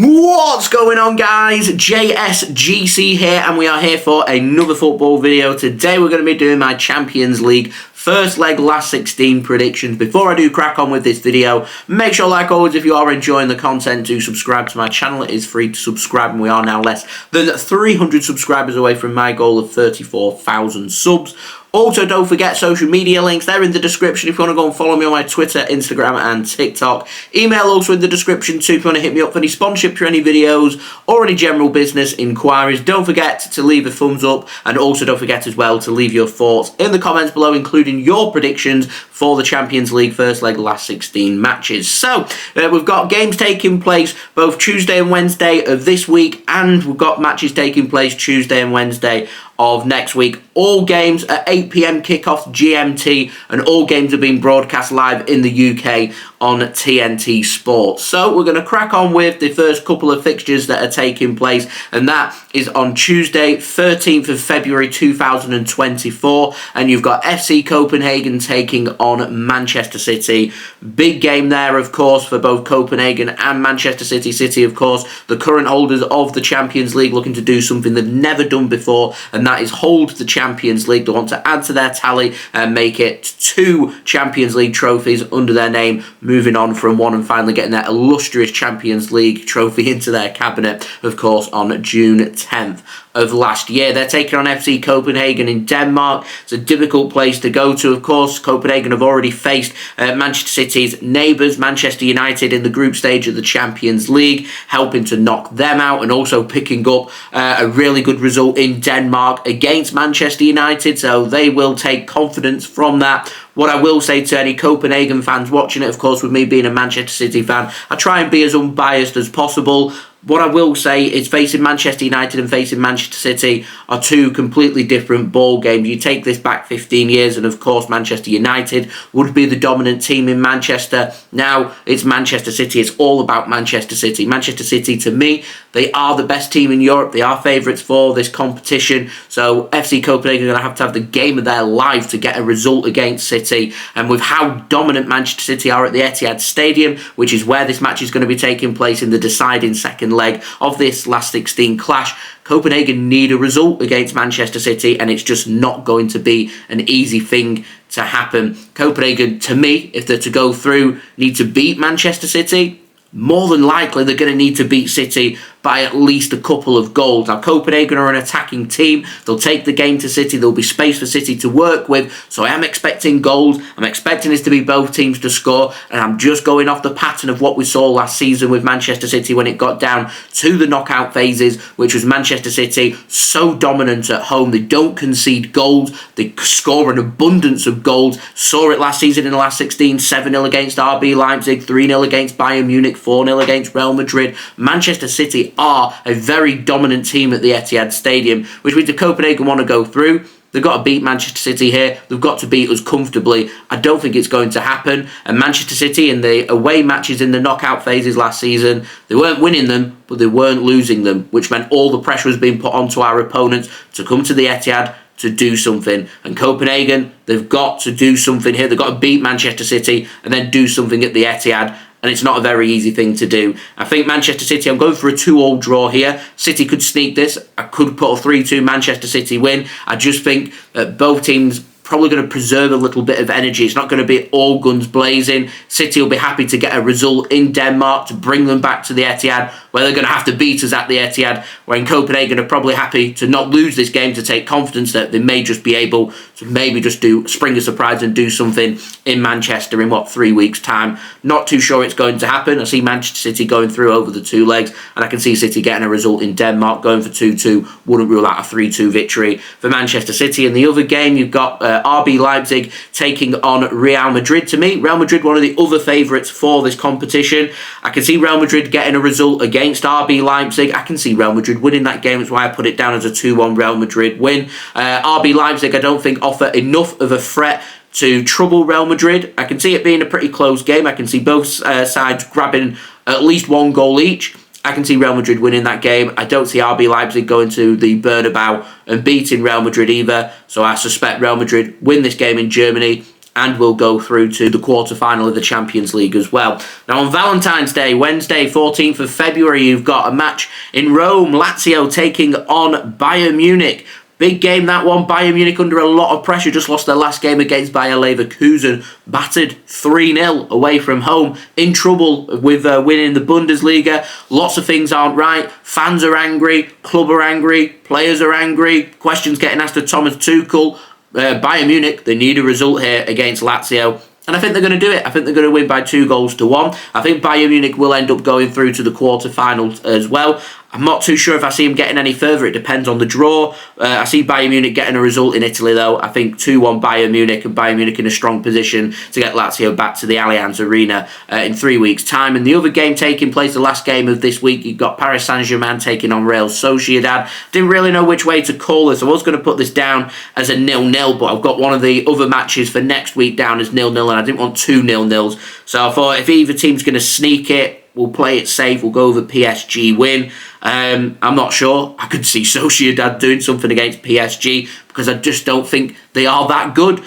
What's going on, guys? JSGC here, and we are here for another football video. Today we're going to be doing my Champions League first leg last 16 predictions. Before I do crack on with this video, make sure, like always, if you are enjoying the content, do subscribe to my channel. It is free to subscribe, and we are now less than 300 subscribers away from my goal of 34,000 subs. Also, don't forget social media links. They're in the description if you want to go and follow me on my Twitter, Instagram and TikTok. Email also in the description too if you want to hit me up for any sponsorship for any videos or any general business inquiries. Don't forget to leave a thumbs up, and also don't forget as well to leave your thoughts in the comments below, including your predictions for the Champions League first leg last 16 matches. So, we've got games taking place both Tuesday and Wednesday of this week, and we've got matches taking place Tuesday and Wednesday of next week. All games at 8 PM kickoff GMT, and all games are being broadcast live in the UK on TNT Sports. So we're going to crack on with the first couple of fixtures that are taking place, and that is on Tuesday 13th of February 2024, and you've got FC Copenhagen taking on Manchester City. Big game there, of course, for both Copenhagen and Manchester City. City, of course, the current holders of the Champions League, looking to do something they've never done before, and that is hold the Champions League. They want to add to their tally and make it 2 Champions League trophies under their name, moving on from 1 and finally getting their illustrious Champions League trophy into their cabinet, of course, on June 10th of last year. They're taking on FC Copenhagen in Denmark. It's a difficult place to go to, of course. Copenhagen have already faced Manchester City's neighbours, Manchester United, in the group stage of the Champions League, helping to knock them out and also picking up a really good result in Denmark against Manchester United, so they will take confidence from that. What I will say to any Copenhagen fans watching it, of course, with me being a Manchester City fan, I try and be as unbiased as possible. What I will say is facing Manchester United and facing Manchester City are 2 completely different ball games. You take this back 15 years and, of course, Manchester United would be the dominant team in Manchester. Now it's Manchester City. It's all about Manchester City. Manchester City, to me, they are the best team in Europe. They are favourites for this competition. So FC Copenhagen are going to have the game of their life to get a result against City. And with how dominant Manchester City are at the Etihad Stadium, which is where this match is going to be taking place in the deciding second leg of this last 16 clash, Copenhagen need a result against Manchester City, and it's just not going to be an easy thing to happen. Copenhagen, to me, if they're to go through, need to beat Manchester City. More than likely, they're going to need to beat City by at least a couple of goals. Now, Copenhagen are an attacking team. They'll take the game to City. There'll be space for City to work with. So I am expecting goals. I'm expecting this to be both teams to score. And I'm just going off the pattern of what we saw last season with Manchester City when it got down to the knockout phases, which was Manchester City so dominant at home. They don't concede goals. They score an abundance of goals. Saw it last season in the last 16, 7-0 against RB Leipzig, 3-0 against Bayern Munich, 4-0 against Real Madrid. Manchester City are a very dominant team at the Etihad Stadium, which means if Copenhagen want to go through, they've got to beat Manchester City here. They've got to beat us comfortably. I don't think it's going to happen. And Manchester City, in the away matches in the knockout phases last season, they weren't winning them, but they weren't losing them, which meant all the pressure was being put onto our opponents to come to the Etihad to do something. And Copenhagen, they've got to do something here. They've got to beat Manchester City and then do something at the Etihad. And it's not a very easy thing to do. I think Manchester City, I'm going for a 2-2 draw here. City could sneak this. I could put a 3-2 Manchester City win. I just think that both teams probably going to preserve a little bit of energy. It's not going to be all guns blazing. City will be happy to get a result in Denmark to bring them back to the Etihad, where they're going to have to beat us at the Etihad, when Copenhagen are probably happy to not lose this game to take confidence that they may just be able to maybe just spring a surprise and do something in Manchester in, 3 weeks' time. Not too sure it's going to happen. I see Manchester City going through over the 2 legs, and I can see City getting a result in Denmark, going for 2-2. Wouldn't rule out a 3-2 victory for Manchester City. In the other game, you've got RB Leipzig taking on Real Madrid. To me, Real Madrid, one of the other favourites for this competition. I can see Real Madrid getting a result against RB Leipzig. I can see Real Madrid winning that game. That's why I put it down as a 2-1 Real Madrid win. RB Leipzig, I don't think offer enough of a threat to trouble Real Madrid. I can see it being a pretty close game. I can see both sides grabbing at least 1 goal each. I can see Real Madrid winning that game. I don't see RB Leipzig going to the Bernabeu and beating Real Madrid either. So I suspect Real Madrid win this game in Germany and will go through to the quarter-final of the Champions League as well. Now, on Valentine's Day, Wednesday, 14th of February, you've got a match in Rome. Lazio taking on Bayern Munich. Big game, that one. Bayern Munich under a lot of pressure. Just lost their last game against Bayer Leverkusen. Battered 3-0 away from home. In trouble with winning the Bundesliga. Lots of things aren't right. Fans are angry. Club are angry. Players are angry. Questions getting asked of Thomas Tuchel. Bayern Munich, they need a result here against Lazio. And I think they're going to do it. I think they're going to win by 2-1. I think Bayern Munich will end up going through to the quarterfinals as well. I'm not too sure if I see him getting any further. It depends on the draw. I see Bayern Munich getting a result in Italy, though. I think 2-1 Bayern Munich, and Bayern Munich in a strong position to get Lazio back to the Allianz Arena in 3 weeks' time. And the other game taking place, the last game of this week, you've got Paris Saint-Germain taking on Real Sociedad. Didn't really know which way to call this. I was going to put this down as a 0-0, but I've got one of the other matches for next week down as 0-0, and I didn't want 2 0-0s. So I thought if either team's going to sneak it, we'll play it safe. We'll go over PSG win. I'm not sure. I could see Sociedad doing something against PSG because I just don't think they are that good.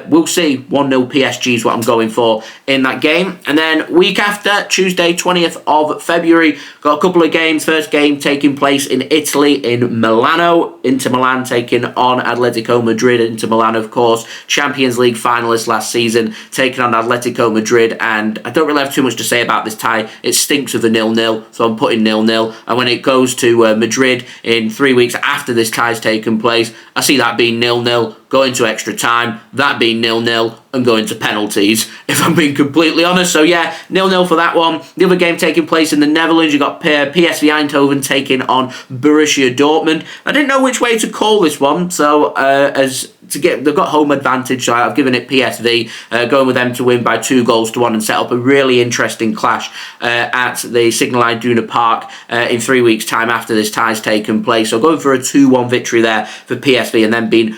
We'll see. 1-0 PSG is what I'm going for in that game. And then week after, Tuesday, 20th of February, got a couple of games. First game taking place in Italy, in Milano. Inter Milan taking on Atletico Madrid. Inter Milan, of course, Champions League finalists last season, taking on Atletico Madrid. And I don't really have too much to say about this tie. It stinks of a 0-0, so I'm putting 0-0. And when it goes to Madrid in 3 weeks after this tie's taken place, I see that being 0-0, going to extra time, that being 0-0, and going to penalties, if I'm being completely honest. So yeah, 0-0 for that one. The other game taking place in the Netherlands, you got PSV Eindhoven taking on Borussia Dortmund. I didn't know which way to call this one, so they've got home advantage, so I've given it PSV, going with them to win by 2-1 and set up a really interesting clash at the Signal Iduna Park in 3 weeks' time after this tie's taken place. So going for a 2-1 victory there for PSV, and then being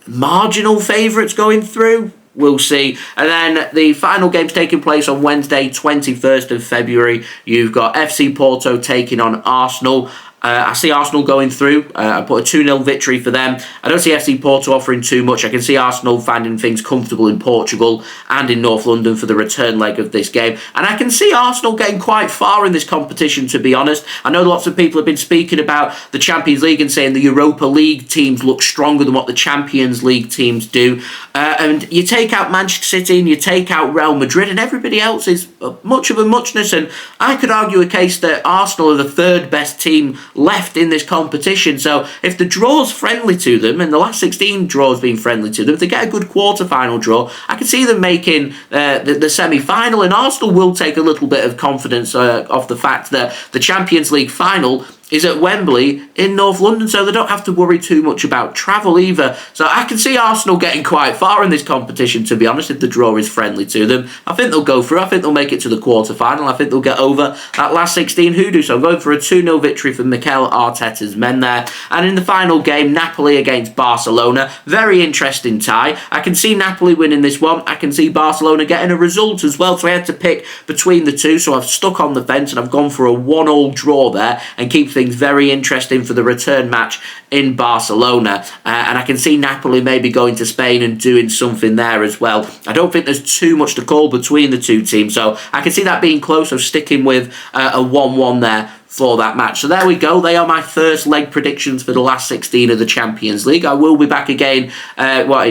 marginal favourites going through. We'll see. And then the final game's taking place on Wednesday, 21st of February. You've got FC Porto taking on Arsenal. I see Arsenal going through. I put a 2-0 victory for them. I don't see FC Porto offering too much. I can see Arsenal finding things comfortable in Portugal and in North London for the return leg of this game. And I can see Arsenal getting quite far in this competition, to be honest. I know lots of people have been speaking about the Champions League and saying the Europa League teams look stronger than what the Champions League teams do. And you take out Manchester City and you take out Real Madrid, and everybody else is much of a muchness. And I could argue a case that Arsenal are the third best team left in this competition. So if the draw's friendly to them, and the last 16 draws been friendly to them, if they get a good quarter-final draw, I can see them making the semi-final, and Arsenal will take a little bit of confidence off the fact that the Champions League final is at Wembley in North London, so they don't have to worry too much about travel either. So I can see Arsenal getting quite far in this competition, to be honest, if the draw is friendly to them. I think they'll go through. I think they'll make it to the quarter-final. I think they'll get over that last 16 hoodoo. So I'm going for a 2-0 victory for Mikel Arteta's men there. And in the final game, Napoli against Barcelona. Very interesting tie. I can see Napoli winning this one. I can see Barcelona getting a result as well. So I had to pick between the two. So I've stuck on the fence and I've gone for a 1-1 draw there and keep things very interesting for the return match in Barcelona. And I can see Napoli maybe going to Spain and doing something there as well. I don't think there's too much to call between the two teams, so I can see that being close. So sticking with a 1-1 there for that match. So there we go. They are my first leg predictions for the last 16 of the Champions League. I will be back again in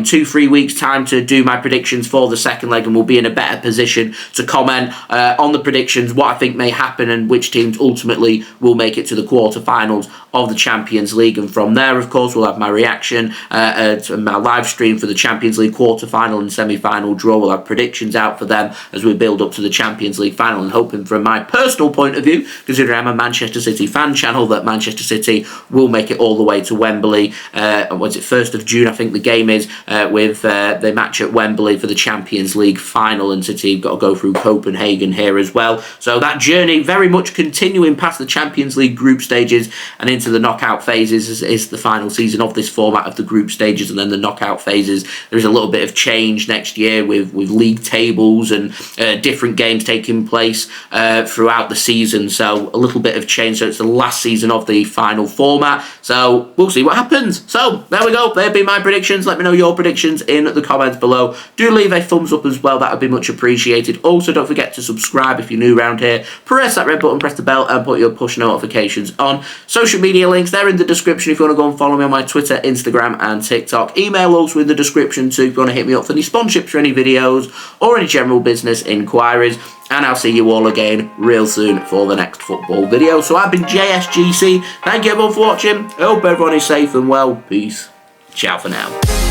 2-3 weeks time to do my predictions for the second leg, and we'll be in a better position to comment on the predictions, what I think may happen and which teams ultimately will make it to the quarterfinals of the Champions League. And from there, of course, we'll have my reaction to my live stream for the Champions League quarterfinal and semi-final draw. We'll have predictions out for them as we build up to the Champions League final, and hoping from my personal point of view, considering I'm a Manchester City fan channel, that Manchester City will make it all the way to Wembley. Was it 1st of June, I think the game is, with the match at Wembley for the Champions League final, and City have got to go through Copenhagen here as well. So that journey very much continuing past the Champions League group stages and into the knockout phases is the final season of this format of the group stages, and then the knockout phases. There is a little bit of change next year with league tables and different games taking place throughout the season, so a little bit bit of change, so it's the last season of the final format. So we'll see what happens. So there we go. There'll be my predictions. Let me know your predictions in the comments below. Do leave a thumbs up as well. That would be much appreciated. Also, don't forget to subscribe if you're new around here. Press that red button, press the bell, and put your push notifications on. Social media links, they're in the description if you want to go and follow me on my Twitter, Instagram, and TikTok. Email also in the description too if you want to hit me up for any sponsorships for any videos or any general business inquiries. And I'll see you all again real soon for the next football video. So I've been JSGC. Thank you everyone for watching. I hope everyone is safe and well. Peace. Ciao for now.